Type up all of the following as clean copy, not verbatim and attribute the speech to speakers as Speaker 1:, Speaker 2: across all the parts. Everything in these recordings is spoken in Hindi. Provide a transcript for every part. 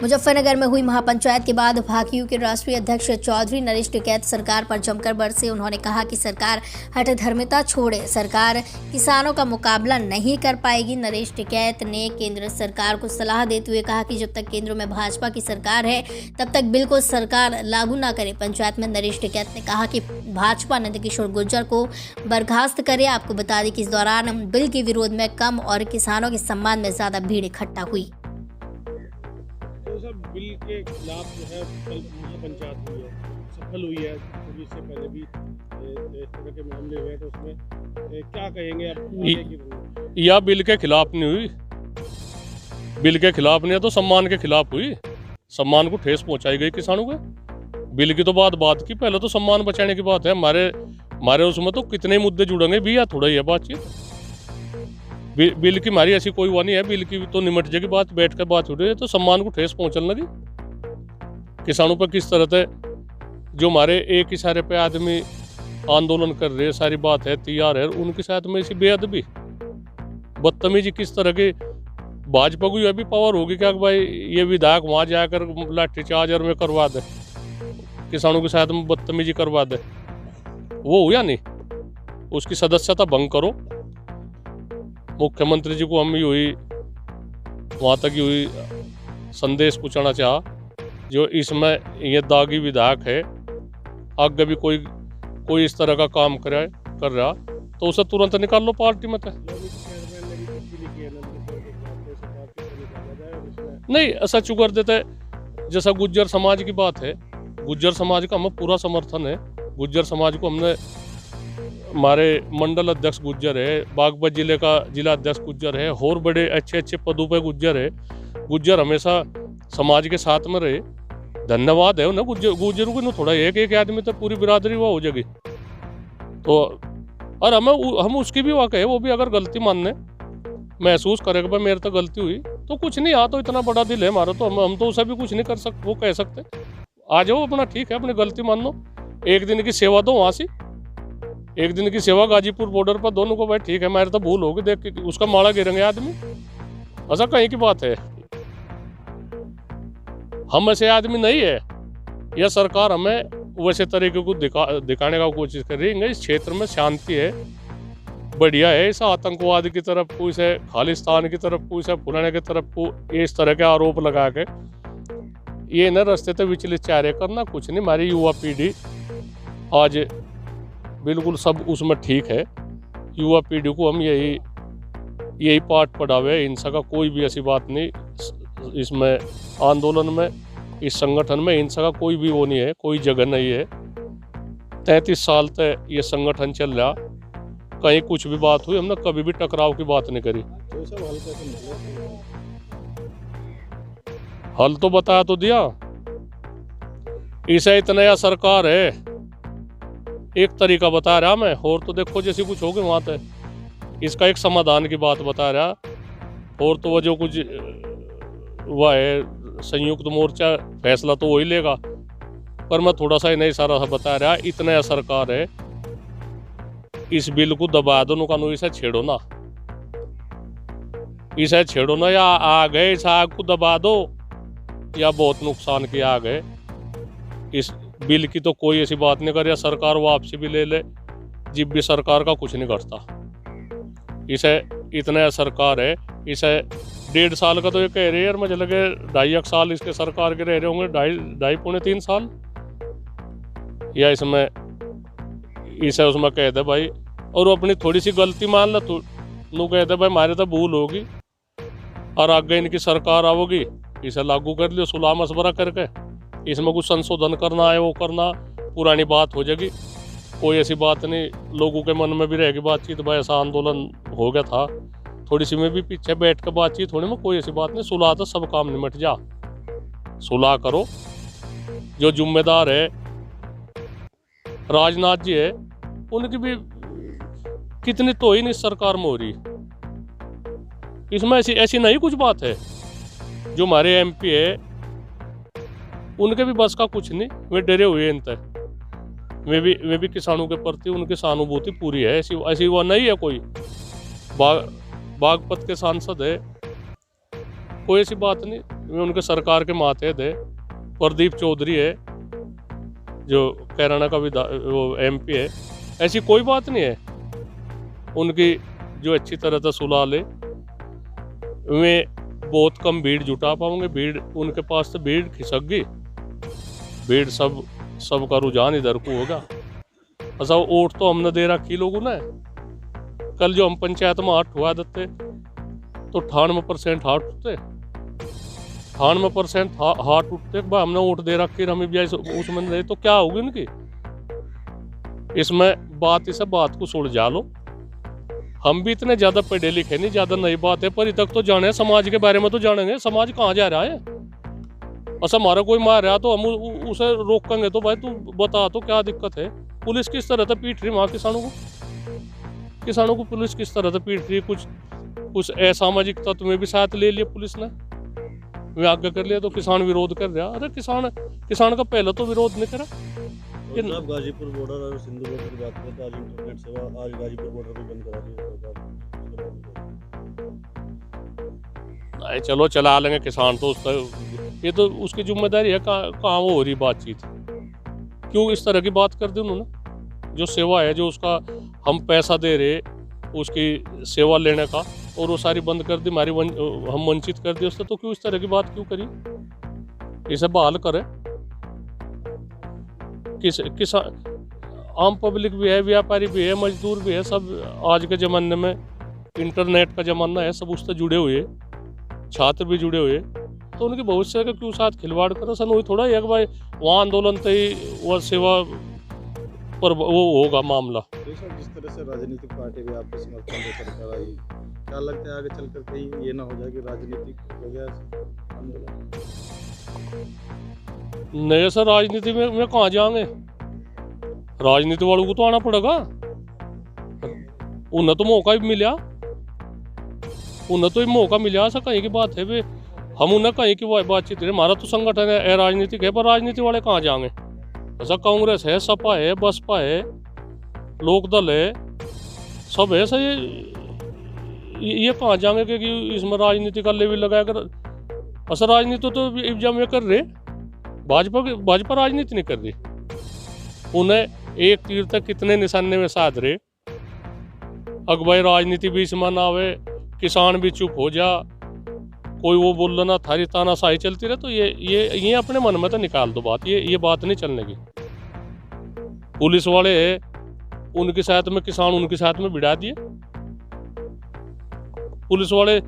Speaker 1: मुजफ्फरनगर में हुई महापंचायत के बाद भाकियू के राष्ट्रीय अध्यक्ष चौधरी नरेश टिकैत सरकार पर जमकर बरसे। उन्होंने कहा कि सरकार हठधर्मिता छोड़े, सरकार किसानों का मुकाबला नहीं कर पाएगी। नरेश टिकैत ने केंद्र सरकार को सलाह देते हुए कहा कि जब तक केंद्र में भाजपा की सरकार है तब तक बिल को सरकार लागू न करे। पंचायत में नरेश टिकैत ने कहा कि भाजपा नंदकिशोर गुर्जर को बर्खास्त करे। आपको बता दें कि इस दौरान बिल के विरोध में कम और किसानों के सम्मान में ज्यादा भीड़ इकट्ठा हुई।
Speaker 2: बिल के खिलाफ जो है कल महापंचायत हुई है, सफल हुई है, क्योंकि इससे पहले भी इस तरह के मामले हुए तो उसमें क्या कहेंगे आप?
Speaker 3: यह बिल के खिलाफ नहीं हुई, बिल के खिलाफ नहीं है तो सम्मान के खिलाफ हुई। सम्मान को ठेस पहुंचाई गई किसानों के। बिल की तो बात की, पहले तो सम्मान बचाने की बात है। हमारे उसमें तो कितने मुद्दे जुड़ेंगे भी, या थोड़ा ही है बातचीत। बिल की हमारी ऐसी कोई हुआ नहीं है, बिल की तो निमट जाएगी बात, बैठ कर बात हो रही है। तो सम्मान को ठेस पहुंचने लगी किसानों पर। किस तरह से जो हमारे एक इशारे पे आदमी आंदोलन कर रहे, सारी बात है तैयार है, उनके साथ में इसी बेअदबी बदतमीजी किस तरह की। भाजपा को अभी पावर होगी क्या भाई ये विधायक वहां जाकर लाठीचार्ज में करवा दे, किसानों के साथ में बदतमीजी करवा दे? वो हुआ नहीं, उसकी सदस्यता भंग करो। मुख्यमंत्री जी को हम हुई वहाँ तक ही हुई संदेश पूछना चाहा, जो इसमें ये दागी विधायक है, आगे भी कोई इस तरह का काम कर रहा तो उसे तुरंत निकाल लो पार्टी में। नहीं ऐसा चुकर देते। जैसा गुज्जर समाज की बात है, गुज्जर समाज का हमें पूरा समर्थन है। गुज्जर समाज को हमने, हमारे मंडल अध्यक्ष गुज्जर है, बागपत जिले का जिला अध्यक्ष गुज्जर है, और बड़े अच्छे पदों पे गुज्जर है। गुज्जर हमेशा समाज के साथ में रहे, धन्यवाद है उन्हें। गुज्जरों को थोड़ा एक आदमी तो पूरी बिरादरी वो हो जाएगी। तो और हम उसकी भी वाक़ है, वो भी अगर गलती मानने महसूस करेगा भाई मेरे तो गलती हुई तो कुछ नहीं। तो इतना बड़ा दिल है हमारा, तो हम तो उसे भी कुछ नहीं कर सकते, वो कह सकते आ जाओ अपना, ठीक है अपनी गलती मान लो, एक दिन की सेवा दो वहाँ से, एक दिन की सेवा गाजीपुर बॉर्डर पर दोनों को भाई ठीक है मेरे तो भूल होगी, देख के उसका माड़ा गिरेंगे आदमी, ऐसा कहीं की बात है? हम ऐसे आदमी नहीं है। यह सरकार हमें वैसे तरीके को दिखाने का कोशिश कर रही है। इस क्षेत्र में शांति है, बढ़िया है। इस आतंकवाद की तरफ को, इसे खालिस्तान की तरफ को, इसे फुलाने की तरफ को इस तरह के आरोप लगा के ये न रास्ते तो विचलित चाह करना कुछ नहीं। हमारी युवा पीढ़ी आज बिल्कुल सब उसमें ठीक है। युवा पीढ़ी को हम यही पाठ पढ़ावे, हिंसा का कोई भी ऐसी बात नहीं। इसमें आंदोलन में, इस संगठन में हिंसा का कोई भी वो नहीं है, कोई जगह नहीं है। 33 साल तक ये संगठन चल रहा, कहीं कुछ भी बात हुई हमने कभी भी टकराव की बात नहीं करी। हल तो बताया तो दिया। इसे इतना या सरकार है, एक तरीका बता रहा मैं, और तो देखो जैसे कुछ हो गए वहां तक इसका एक समाधान की बात बता रहा, और तो वो जो कुछ हुआ है संयुक्त मोर्चा फैसला तो वही लेगा, पर मैं थोड़ा सा इन्हें सारा बता रहा। इतना या सरकार है, इस बिल को दबा दो, कानून इसे छेड़ो ना, इसे छेड़ो ना, या आग है इस आग को दबा दो, या बहुत नुकसान की आग है। इस बिल की तो कोई ऐसी बात नहीं कर, या सरकार वापसी भी ले ले, जब भी सरकार का कुछ नहीं करता। इसे इतना सरकार है, इसे 1.5 साल का तो ये कह रहे हैं यार, मुझे लगे 2.5 साल इसके सरकार के रह रहे होंगे, 2.5-3 साल। या इसमें इसे उसमें कह दे भाई, और वो अपनी थोड़ी सी गलती मान लो तो नु कह दे भाई हमारे तो भूल होगी, और आगे इनकी सरकार आओगी, इसे लागू कर लियो सुलह मशवरा करके। इसमें कुछ संशोधन करना है वो करना, पुरानी बात हो जाएगी, कोई ऐसी बात नहीं। लोगों के मन में भी रहेगी बातचीत, भाई ऐसा आंदोलन हो गया था, थोड़ी सी में भी पीछे बैठ कर बातचीत होने में कोई ऐसी बात नहीं। सुलह तो सब काम निमट जा, सुलह करो। जो जिम्मेदार है राजनाथ जी है, उनकी भी कितनी तो ही नहीं सरकार में हो रही, इसमें ऐसी नहीं कुछ बात है। जो हमारे MP है उनके भी बस का कुछ नहीं, वे डरे हुए इन तक। वे भी किसानों के प्रति उनकी सहानुभूति पूरी है, ऐसी वो नहीं है कोई। बागपत के सांसद है, कोई ऐसी बात नहीं। वे उनके सरकार के मातहत है। प्रदीप चौधरी है जो कैराना का वो MP है। ऐसी कोई बात नहीं है। उनकी जो अच्छी तरह से सुलह ले, वे बहुत कम भीड़ जुटा पाओगे। भीड़ उनके पास से भीड़ खिसक गई। भीड़ सबका रुझान इधर को होगा। अच्छा, वोट तो हमने दे रखी लोगों ने। कल जो हम पंचायत में हाथ हुआ देते तो 98% हाथ उठते। 98% हाथ उठते भाई हमने वोट दे रखी, हम भी उसमें रहे तो क्या होगी उनकी। इसमें बात को सुलझा लो। हम भी इतने ज्यादा पढ़े लिखे नहीं, ज्यादा नई बात है, पर तक तो जाने समाज के बारे में तो जानेंगे। समाज कहाँ जा रहा है। अच्छा, हमारा कोई मार रहा तो हम उसे रोकेंगे तो भाई तू बता तो क्या दिक्कत है। पुलिस किस तरह से पीट रही वहाँ किसानों को पुलिस किस तरह से पीट रही। कुछ असामाजिक तत्व में भी साथ ले लिया पुलिस ने, वे आगे कर लिया तो किसान विरोध कर रहा। अरे किसान का पहले तो विरोध नहीं करा।
Speaker 4: साहब गाजीपुर बॉर्डर और सिंधु बॉर्डर की बात करें तो आज इंटरनेट सेवा आज गाजीपुर बॉर्डर भी बंद करा दी।
Speaker 3: चलो चला लेंगे किसान तो उसका ये तो उसकी जिम्मेदारी है। कहाँ वो हो रही बातचीत, क्यों इस तरह की बात कर दी उन्होंने। जो सेवा है, जो उसका हम पैसा दे रहे उसकी सेवा लेने का, और वो सारी बंद कर दी, हम वंचित कर दिए उससे। तो क्यों इस तरह की बात क्यों करी। इसे बहाल करे। किसान आम पब्लिक भी है, व्यापारी भी है, मजदूर भी है। सब आज के ज़माने में इंटरनेट का ज़माना है, सब उससे जुड़े हुए, छात्र भी जुड़े हुए। तो उनके भविष्य के क्यों साथ खिलवाड़ करो। सन वही थोड़ा है कि भाई वहाँ आंदोलन तो ही वह सेवा पर वो होगा मामला।
Speaker 4: जिस तरह से राजनीतिक पार्टी भी आपके समर्थन में सरकार आई, क्या लगता है आगे चलकर कहीं ये ना हो जाए कि राजनीतिक हो गया आंदोलन।
Speaker 3: नहीं सर, राजनीति में कहाँ जाएंगे। राजनीति वालों को तो आना पड़ेगा। उन्हें तो मौका भी मिला, ऐसा कहीं की बात है। हम उन्हें कहीं की बातचीत है। हमारा तो संगठन है राजनीतिक है, पर राजनीति वाले कहाँ जाएंगे। ऐसा कांग्रेस है, सपा है, बसपा है, लोकदल है, सब है। सही ये कहाँ जाएंगे क्योंकि इसमें राजनीति का लेवल लगाया कर। ऐसा राजनीति तो इब्जाम में कर रहे, भाजपा राजनीति नहीं कर रही। उन्हें एक तीर तक कितने निशाने में साध रहे। अगवाई राजनीति बीच में ना आवे, किसान भी चुप हो जा, कोई वो बोल रहा ना थारी तानाशाही चलती रहे। तो ये अपने मन में तो निकाल दो बात। ये बात नहीं चलने की। पुलिस वाले है, उनके साथ में किसान उनके साथ में भिड़ा दिए। पुलिस वाले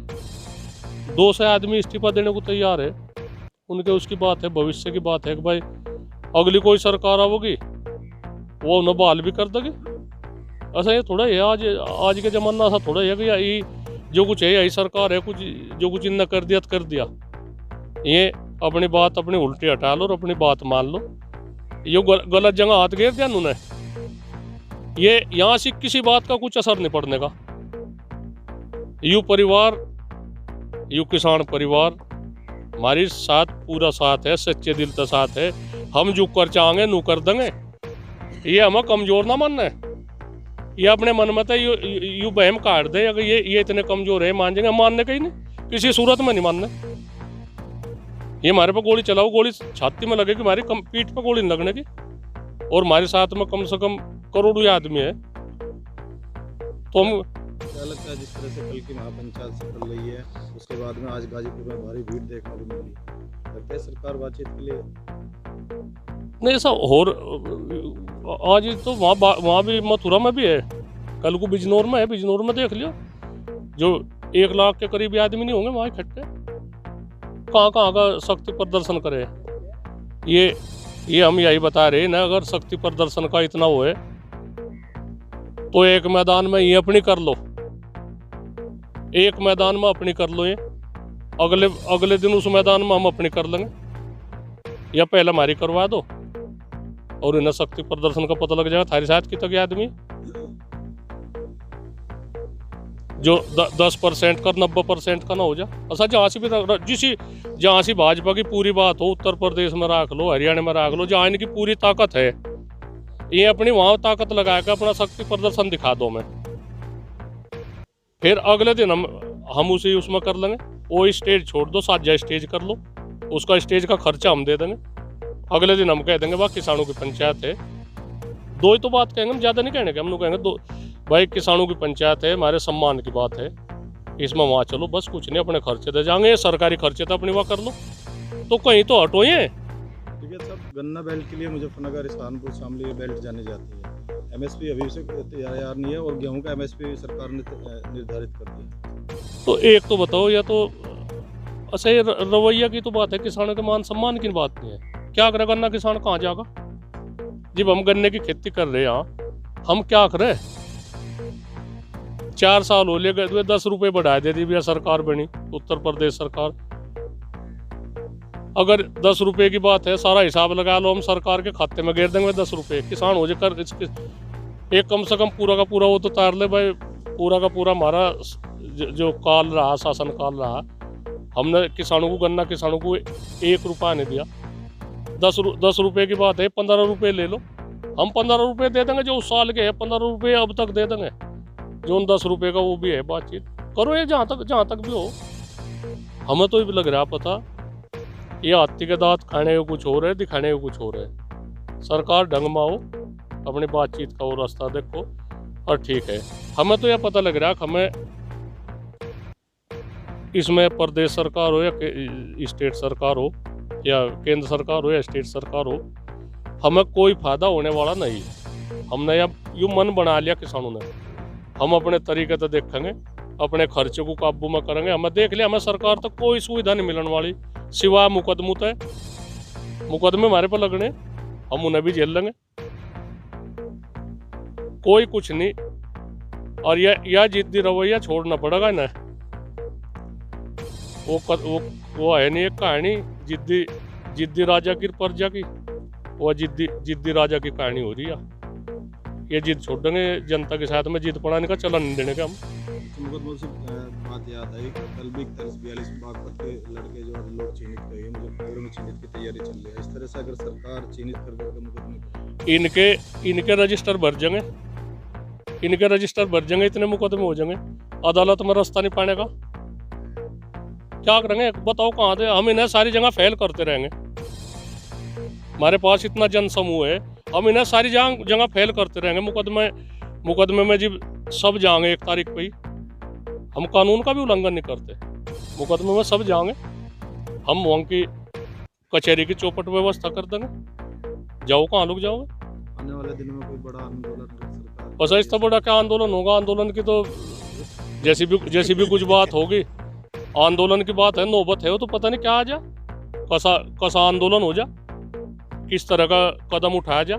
Speaker 3: 200 आदमी इस्तीफा देने को तैयार है। उनके उसकी बात है, भविष्य की बात है कि भाई अगली कोई सरकार आओगी वो उन्हें बहाल भी कर देगी। ऐसा ये थोड़ा है आज के जमाना ऐसा थोड़ा है कि जो कुछ है यही सरकार है, जो कुछ इन्हें कर दिया तो कर दिया। ये अपनी बात अपनी उल्टी हटा लो और अपनी बात मान लो। ये गलत जगह हाथ घेर दिया उन्होंने। ये यहाँ से किसी बात का कुछ असर नहीं पड़ने का। यू परिवार, यू किसान परिवार हमारी साथ पूरा साथ है, सच्चे दिल का साथ है। हम जो कर चाहेंगे नू कर देंगे। ये हमें कमजोर ना मानना है। ये अपने मन में था यू बहम काट दे अगर ये इतने कमजोर है मान जाएंगे। मानने का ही नहीं, किसी सूरत में नहीं मानना। ये हमारे पे गोली चलाओ, गोली छाती में लगेगी, हमारी पीठ पे गोली लगने की। और हमारे साथ में कम से कम करोड़ों आदमी है। तो हम
Speaker 4: क्या लगता है जिस तरह से कल की महापंचायत सफल रही है उसके बाद में आज गाजीपुर में भारी भीड़ देखने को मिली, लगता है सरकार बातचीत के लिए
Speaker 3: नहीं ऐसा और आज तो वहाँ भी मथुरा में भी है, कल को बिजनौर में है। बिजनौर में देख लियो जो 1 लाख के करीब आदमी नहीं होंगे वहाँ इकट्ठे। कहाँ का शक्ति प्रदर्शन करे। ये हम यही बता रहे हैं ना, अगर शक्ति प्रदर्शन का इतना हो है तो एक मैदान में ये अपनी कर लो, एक मैदान में अपनी कर लो। ये अगले दिन उस मैदान में हम अपनी कर लेंगे, या पहले हमारी करवा दो और इन्हें शक्ति प्रदर्शन का पता लग जाएगा। थारी साथ की तक आदमी जो 10% का 90% का ना हो जाए। अच्छा जहाँ से भी जहाँ से भाजपा की पूरी बात हो, उत्तर प्रदेश में रख लो, हरियाणा में रख लो, जहाँ इनकी पूरी ताकत है, ये अपनी वहाँ ताकत लगा के अपना शक्ति प्रदर्शन दिखा दो मैं, फिर अगले दिन हम उसे उसमें कर लेंगे। वो स्टेज छोड़ दो, साझा स्टेज कर लो, उसका स्टेज का खर्चा हम दे देंगे। अगले दिन हम कह देंगे वाह किसानों की पंचायत है। दो ही तो बात कहेंगे, हम ज़्यादा नहीं कहने के। हम लोग कहेंगे दो, भाई किसानों की पंचायत है, हमारे सम्मान की बात है, इसमें वहाँ चलो, बस कुछ नहीं, अपने खर्चे दे जाएंगे। सरकारी खर्चे तो अपनी वहाँ कर लो, तो कहीं तो हटो ये।
Speaker 4: ठीक है साहब, गन्ना बेल्ट के लिए मुजफ्फरनगर, इस्लामपुर, शामली बेल्ट जानी जाती है। एमएसपी अभी से तैयार नहीं है और गेहूं का एमएसपी सरकार ने निर्धारित कर दिया।
Speaker 3: तो एक तो बताओ, या तो असही रवैया की तो बात है, किसानों के मान सम्मान की बात नहीं है। क्या करे गन्ना किसान, कहाँ जाएगा? जब हम गन्ने की खेती कर रहे हैं, हम क्या करें? 4 साल हो गए, 10 रुपए बढ़ा दे दी भैया सरकार बनी, उत्तर प्रदेश सरकार। अगर 10 रुपए की बात है, सारा हिसाब लगा लो, हम सरकार के खाते में गिर देंगे 10 रुपए। किसान हो जाए कर एक कम से कम पूरा का पूरा वो तो तार ले भाई। पूरा का पूरा हमारा जो काल रहा, शासन काल रहा, हमने किसानों को, गन्ना किसानों को 1 रुपया नहीं दिया। 10 रुपए की बात है, 15 रुपए ले लो, हम 15 रुपए दे देंगे। जो उस साल के है 15 रुपए अब तक दे देंगे। जो उन 10 रुपए का वो भी है, बातचीत करो ये, जहाँ तक भी हो। हमें तो भी लग रहा पता, ये हाथी के दांत खाने को कुछ हो रहे, दिखाने को कुछ हो रहे। सरकार ढंग में आओ, अपनी बातचीत का वो रास्ता देखो, और ठीक है। हमें तो यह पता लग रहा है कि हमें इसमें प्रदेश सरकार हो या स्टेट सरकार हो, या केंद्र सरकार हो या स्टेट सरकार हो, हमें कोई फायदा होने वाला नहीं है। हमने यह यूँ मन बना लिया किसानों ने, हम अपने तरीके से देखेंगे, अपने खर्चे को काबू में करेंगे। हमें देख लिया, हमें सरकार तक कोई सुविधा नहीं मिलने वाली, सिवाय मुकदमे हमारे पर लगने, हम उन्हें भी झेल लेंगे, कोई कुछ नहीं। और यह जिद्दी रवैया छोड़ना पड़ेगा ना। वो है नहीं एक कहानी, जिद्दी राजा की प्रजा की, वो जिद्दी राजा की कहानी हो रही है। ये जिद छोड़ देंगे, जनता के साथ में जिद पड़ाने का चलन नहीं देने का हम।
Speaker 4: मुझे से बात याद आई, कल भी 42 बागपत के लड़के जो लोग चिन्हित हुए, मुजफ्फरनगर में चिन्हित की तैयारी चल रही है। इस तरह से अगर सरकार चिन्हित कर मुकदमे, इनके रजिस्टर भर जाएंगे, इतने मुकदमे हो जाएंगे, अदालत में रास्ता नहीं पाने का। क्या करेंगे बताओ, कहाँ थे हम? इन्हें सारी जगह फेल करते रहेंगे। हमारे पास इतना जनसमूह है, हम इन्हें सारी जगह फेल करते रहेंगे। मुकदमे में जब सब जाएंगे 1 तारीख पे ही, हम कानून का भी उल्लंघन नहीं करते, मुकदमे में सब जाएंगे, हम वहाँ की कचहरी की चौपट व्यवस्था कर देंगे। जाओ, कहाँ लोग जाओगे? आने वाले दिनों में कोई बड़ा आंदोलन सरकार,
Speaker 3: बस इतना बड़ा क्या आंदोलन होगा? आंदोलन की तो जैसी भी कुछ बात होगी, आंदोलन की बात है, नौबत है, वो तो पता नहीं क्या आ जा, कसा आंदोलन हो जा, किस तरह का कदम उठाया जा।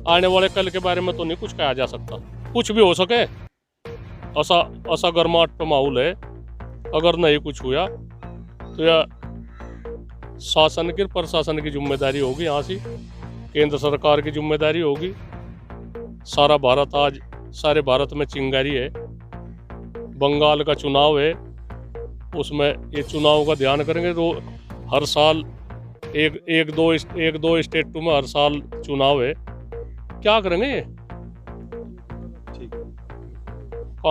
Speaker 3: आने वाले कल के बारे में तो नहीं कुछ कहा जा सकता, कुछ भी हो सके। ऐसा गर्माहट पे माहौल है। अगर नहीं कुछ हुआ तो यह शासन की, प्रशासन की जिम्मेदारी होगी, यहाँ से केंद्र सरकार की जिम्मेदारी होगी। सारे भारत में चिंगारी है, बंगाल का चुनाव है, उसमें ये चुनाव का ध्यान करेंगे। हर साल एक दो स्टेटों में हर साल चुनाव है, क्या करेंगे ये?